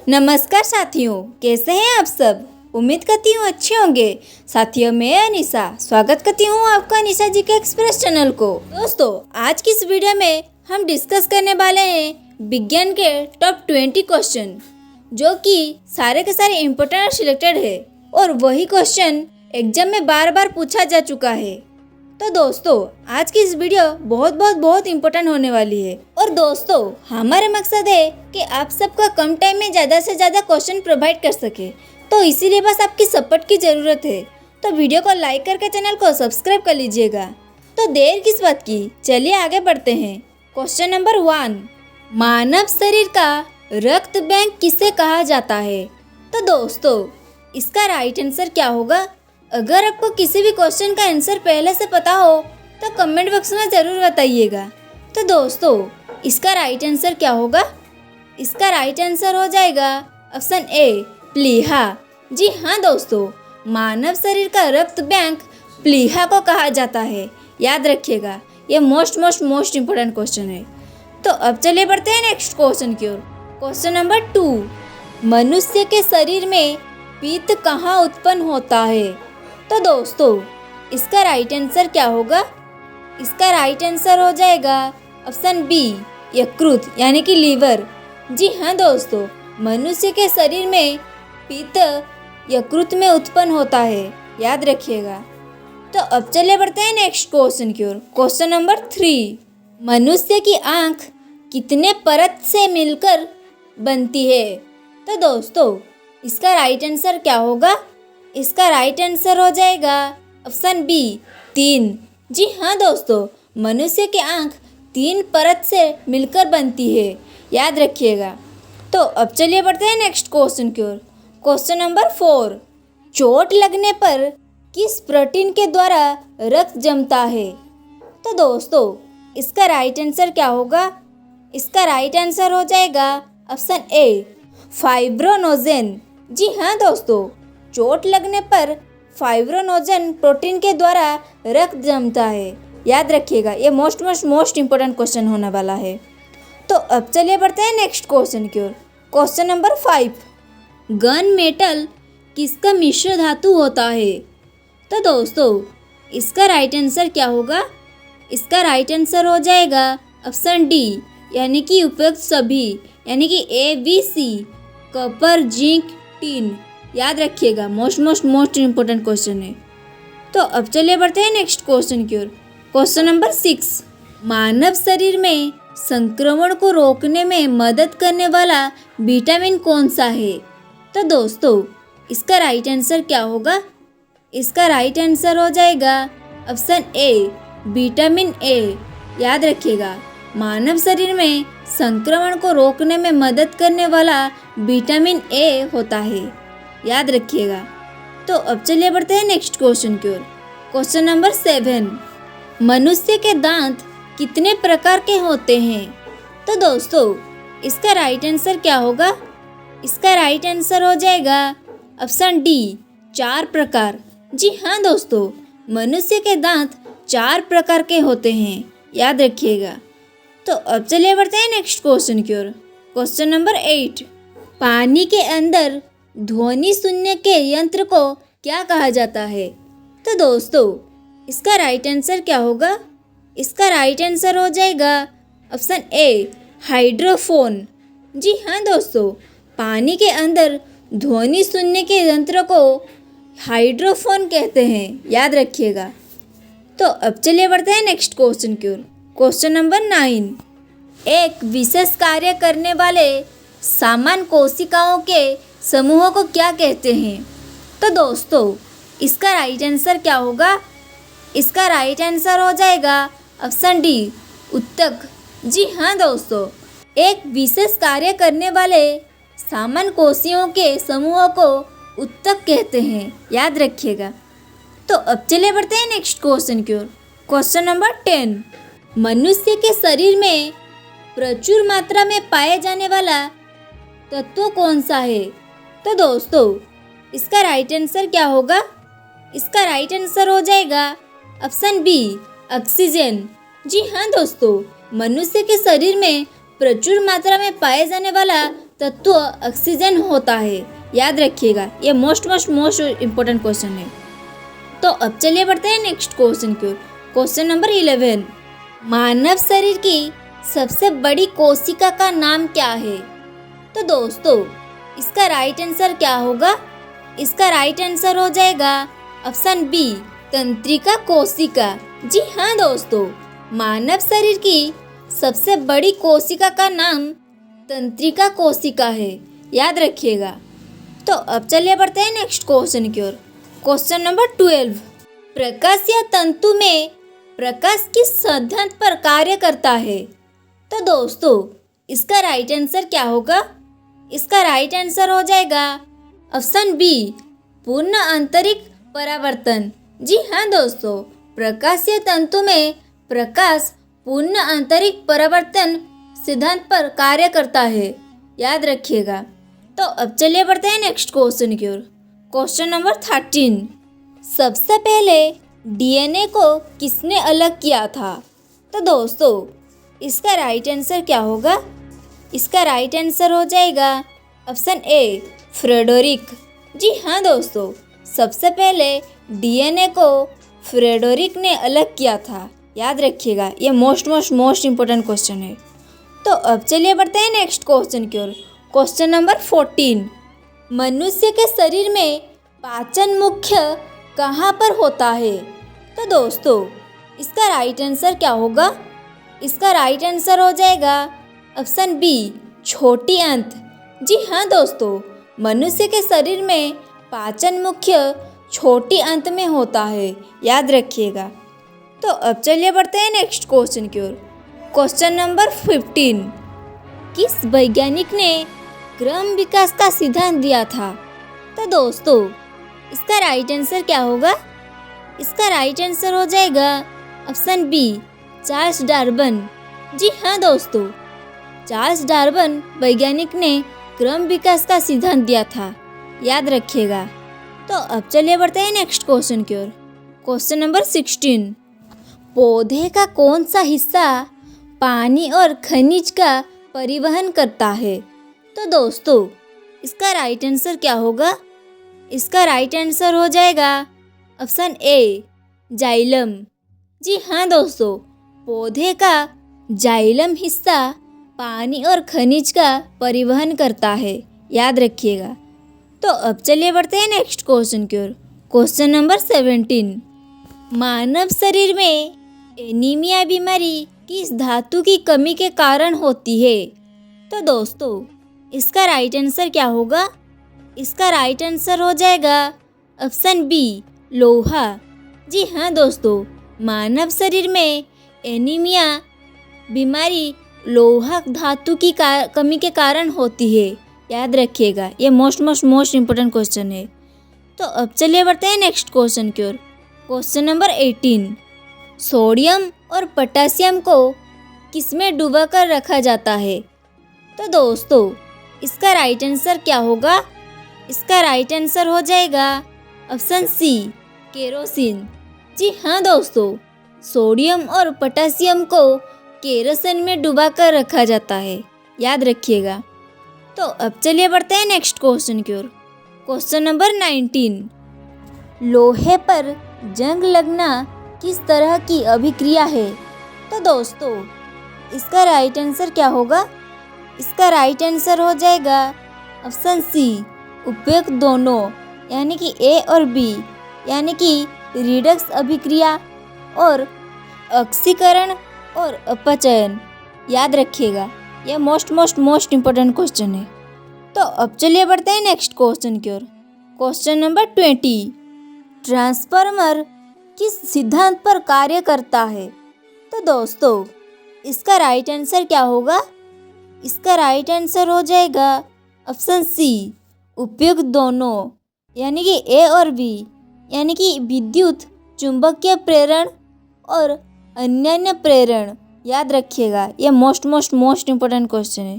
नमस्कार साथियों, कैसे हैं आप सब। उम्मीद करती हूँ अच्छे होंगे। साथियों, मैं अनीसा स्वागत करती हूँ आपका अनीसा जी के एक्सप्रेस चैनल को। दोस्तों, आज की इस वीडियो में हम डिस्कस करने वाले हैं विज्ञान के टॉप 20 क्वेश्चन, जो कि सारे के सारे इम्पोर्टेंट और सिलेक्टेड है और वही क्वेश्चन एग्जाम में बार बार पूछा जा चुका है। तो दोस्तों, आज की इस वीडियो बहुत इम्पोर्टेंट होने वाली है। और दोस्तों, हमारा मकसद है कि आप सबका कम टाइम में ज़्यादा से ज़्यादा क्वेश्चन प्रोवाइड कर सके, तो इसीलिए बस आपकी सपोर्ट की ज़रूरत है। तो वीडियो को लाइक करके चैनल को सब्सक्राइब कर लीजिएगा। तो देर किस बात की, चलिए आगे बढ़ते हैं। क्वेश्चन नंबर 1, मानव शरीर का रक्त बैंक किसे कहा जाता है। तो दोस्तों, इसका राइट आंसर क्या होगा। अगर आपको किसी भी क्वेश्चन का आंसर पहले से पता हो तो कमेंट बॉक्स में ज़रूर बताइएगा। तो दोस्तों, इसका राइट आंसर क्या होगा। इसका राइट आंसर हो जाएगा ऑप्शन ए, प्लीहा। जी हाँ दोस्तों, मानव शरीर का रक्त बैंक प्लीहा को कहा जाता है। याद रखिएगा, ये मोस्ट इम्पोर्टेंट क्वेश्चन है। तो अब चलिए बढ़ते हैं नेक्स्ट क्वेश्चन की ओर। क्वेश्चन नंबर 2, मनुष्य के शरीर में पित्त कहाँ उत्पन्न होता है। तो दोस्तों, इसका राइट आंसर क्या होगा। इसका राइट आंसर हो जाएगा ऑप्शन बी, यकृत यानी कि लीवर। जी हाँ दोस्तों, मनुष्य के शरीर में पित्त यकृत में उत्पन्न होता है। याद रखिएगा। तो अब चलिए बढ़ते हैं नेक्स्ट क्वेश्चन की ओर। क्वेश्चन नंबर 3, मनुष्य की आँख कितने परत से मिलकर बनती है। तो दोस्तों, इसका राइट आंसर क्या होगा। इसका राइट आंसर हो जाएगा ऑप्शन बी, 3। जी हाँ दोस्तों, मनुष्य की आँख 3 परत से मिलकर बनती है। याद रखिएगा। तो अब चलिए बढ़ते हैं नेक्स्ट क्वेश्चन की ओर। क्वेश्चन नंबर 4, चोट लगने पर किस प्रोटीन के द्वारा रक्त जमता है। तो दोस्तों, इसका राइट आंसर क्या होगा। इसका राइट आंसर हो जाएगा ऑप्शन ए, फाइब्रोनोजेन। जी हाँ दोस्तों, चोट लगने पर फाइब्रोनोजेन प्रोटीन के द्वारा रक्त जमता है। याद रखिएगा, ये मोस्ट इम्पोर्टेंट क्वेश्चन होने वाला है। तो अब चलिए बढ़ते हैं नेक्स्ट क्वेश्चन की ओर। क्वेश्चन नंबर 5, गन मेटल किसका मिश्र धातु होता है। तो दोस्तों, इसका राइट आंसर क्या होगा। इसका राइट आंसर हो जाएगा ऑप्शन डी, यानी कि उपयुक्त सभी, यानी कि ABC, कॉपर, जिंक, टिन। याद रखिएगा, मोस्ट इम्पोर्टेंट क्वेश्चन है। तो अब चलिए बढ़ते हैं नेक्स्ट क्वेश्चन की ओर। क्वेश्चन नंबर 6, मानव शरीर में संक्रमण को रोकने में मदद करने वाला विटामिन कौन सा है। तो दोस्तों, इसका राइट आंसर क्या होगा। इसका राइट आंसर हो जाएगा ऑप्शन ए, विटामिन ए। याद रखिएगा, मानव शरीर में संक्रमण को रोकने में मदद करने वाला विटामिन ए होता है। याद रखिएगा। तो अब चलिए बढ़ते हैं नेक्स्ट क्वेश्चन की ओर। क्वेश्चन नंबर 7, मनुष्य के दांत कितने प्रकार के होते हैं। तो दोस्तों, इसका राइट आंसर क्या होगा। इसका राइट आंसर हो जाएगा ऑप्शन डी, 4 प्रकार। जी हाँ दोस्तों, मनुष्य के दांत 4 प्रकार के होते हैं। याद रखिएगा। तो अब चलिए बढ़ते हैं नेक्स्ट क्वेश्चन की ओर। क्वेश्चन नंबर 8, पानी के अंदर ध्वनि सुनने के यंत्र को क्या कहा जाता है। तो दोस्तों, इसका राइट आंसर क्या होगा। इसका राइट आंसर हो जाएगा ऑप्शन ए, हाइड्रोफोन। जी हाँ दोस्तों, पानी के अंदर ध्वनि सुनने के यंत्र को हाइड्रोफोन कहते हैं। याद रखिएगा। तो अब चलिए बढ़ते हैं नेक्स्ट क्वेश्चन की ओर। क्वेश्चन नंबर 9, एक विशेष कार्य करने वाले समान कोशिकाओं के समूह को क्या कहते हैं। तो दोस्तों, इसका राइट आंसर क्या होगा। इसका राइट आंसर हो जाएगा ऑप्शन डी, उत्तक। जी हाँ दोस्तों, एक विशेष कार्य करने वाले समान कोशिकाओं के समूह को उत्तक कहते हैं। याद रखिएगा। तो अब चलिए बढ़ते हैं नेक्स्ट क्वेश्चन की ओर। क्वेश्चन नंबर 10, मनुष्य के शरीर में प्रचुर मात्रा में पाए जाने वाला तत्व कौन सा है। तो दोस्तों, इसका राइट आंसर क्या होगा। इसका राइट आंसर हो जाएगा ऑप्शन बी, ऑक्सीजन। जी हाँ दोस्तों, मनुष्य के शरीर में प्रचुर मात्रा में पाए जाने वाला तत्व ऑक्सीजन होता है? याद रखिएगा, ये मोस्ट इम्पोर्टेंट क्वेश्चन है। तो अब चलिए बढ़ते हैं नेक्स्ट क्वेश्चन की ओर। क्वेश्चन नंबर 11, मानव शरीर की सबसे बड़ी कोशिका का नाम क्या है? तो दोस्तों इसका राइट आंसर क्या होगा? इसका राइट आंसर हो जाएगा ऑप्शन बी, तंत्रिका कोशिका। जी हाँ दोस्तों, मानव शरीर की सबसे बड़ी कोशिका का नाम तंत्रिका कोशिका है, याद रखिएगा। तो अब चलिए बढ़ते हैं नेक्स्ट क्वेश्चन की ओर। क्वेश्चन नंबर 12, प्रकाश या तंतु में प्रकाश किस सिद्धांत पर कार्य करता है? तो दोस्तों इसका राइट आंसर क्या होगा? इसका राइट आंसर हो जाएगा ऑप्शन बी, पूर्ण आंतरिक परावर्तन। जी हाँ दोस्तों, प्रकाश या तंतु में प्रकाश पूर्ण आंतरिक परावर्तन सिद्धांत पर कार्य करता है, याद रखिएगा। तो अब चलिए बढ़ते हैं नेक्स्ट क्वेश्चन की ओर। क्वेश्चन नंबर 13, सबसे पहले डीएनए को किसने अलग किया था? तो दोस्तों इसका राइट आंसर क्या होगा? इसका राइट आंसर हो जाएगा ऑप्शन ए, फ्रेडरिक। जी हाँ दोस्तों, सबसे पहले डीएनए को फ्रेडरिक ने अलग किया था, याद रखिएगा। ये मोस्ट इम्पोर्टेंट क्वेश्चन है। तो अब चलिए बढ़ते हैं नेक्स्ट क्वेश्चन की ओर। क्वेश्चन नंबर 14, मनुष्य के शरीर में पाचन मुख्य कहाँ पर होता है? तो दोस्तों इसका राइट आंसर क्या होगा? इसका राइट आंसर हो जाएगा ऑप्शन बी, छोटी आंत। जी हाँ दोस्तों, मनुष्य के शरीर में पाचन मुख्य छोटी आंत में होता है, याद रखिएगा। तो अब चलिए बढ़ते हैं नेक्स्ट क्वेश्चन की ओर। क्वेश्चन नंबर 15, किस वैज्ञानिक ने क्रम विकास का सिद्धांत दिया था? तो दोस्तों इसका राइट आंसर क्या होगा? इसका राइट आंसर हो जाएगा ऑप्शन बी, चार्ल्स डार्विन। जी हाँ दोस्तों, चार्ल्स डार्विन वैज्ञानिक ने क्रम विकास का सिद्धांत दिया था, याद रखिएगा। तो अब चलिए बढ़ते हैं नेक्स्ट क्वेश्चन की ओर। क्वेश्चन नंबर 16, पौधे का कौन सा हिस्सा पानी और खनिज का परिवहन करता है? तो दोस्तों इसका राइट आंसर क्या होगा? इसका राइट आंसर हो जाएगा ऑप्शन ए, जाइलम। जी हाँ दोस्तों, पौधे का जाइलम हिस्सा पानी और खनिज का परिवहन करता है, याद रखिएगा। तो अब चलिए बढ़ते हैं नेक्स्ट क्वेश्चन की ओर। क्वेश्चन नंबर 17, मानव शरीर में एनीमिया बीमारी किस धातु की कमी के कारण होती है? तो दोस्तों इसका राइट आंसर क्या होगा? इसका राइट आंसर हो जाएगा ऑप्शन बी, लोहा। जी हाँ दोस्तों, मानव शरीर में एनीमिया बीमारी लोहा धातु की कमी के कारण होती है, याद रखिएगा। ये मोस्ट इम्पोर्टेंट क्वेश्चन है। तो अब चलिए बढ़ते हैं नेक्स्ट क्वेश्चन की ओर। क्वेश्चन नंबर 18, सोडियम और पोटेशियम को किसमें डुबा कर रखा जाता है? तो दोस्तों इसका राइट आंसर क्या होगा? इसका राइट आंसर हो जाएगा ऑप्शन सी, केरोसिन। जी हाँ दोस्तों, सोडियम और पोटेशियम को केरोसिन में डुबा कर रखा जाता है, याद रखिएगा। तो अब चलिए बढ़ते हैं नेक्स्ट क्वेश्चन की ओर। क्वेश्चन नंबर 19, लोहे पर जंग लगना किस तरह की अभिक्रिया है? तो दोस्तों इसका राइट आंसर क्या होगा? इसका राइट आंसर हो जाएगा ऑप्शन सी, उपयुक्त दोनों, यानी कि ए और बी, यानी कि रिडक्स अभिक्रिया और ऑक्सीकरण और अपचयन, याद रखिएगा। यह मोस्ट इम्पोर्टेंट क्वेश्चन है। तो अब चलिए बढ़ते हैं नेक्स्ट क्वेश्चन की ओर। क्वेश्चन नंबर 20, ट्रांसफार्मर किस सिद्धांत पर कार्य करता है? तो दोस्तों इसका राइट आंसर क्या होगा? इसका राइट आंसर हो जाएगा ऑप्शन सी, उपयुक्त दोनों, यानी कि ए और बी, यानी कि विद्युत चुंबकीय प्रेरण और अन्य प्रेरण, याद रखिएगा। यह मोस्ट इम्पोर्टेंट क्वेश्चन है।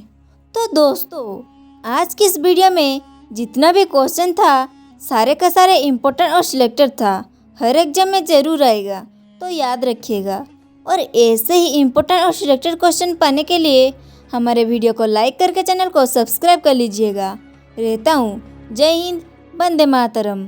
तो दोस्तों आज की इस वीडियो में जितना भी क्वेश्चन था सारे का सारे इम्पोर्टेंट और सिलेक्टेड था, हर एग्जाम में ज़रूर आएगा, तो याद रखिएगा। और ऐसे ही इम्पोर्टेंट और सिलेक्टेड क्वेश्चन पाने के लिए हमारे वीडियो को लाइक करके चैनल को सब्सक्राइब कर लीजिएगा। रहता हूँ। जय हिंद, वंदे मातरम।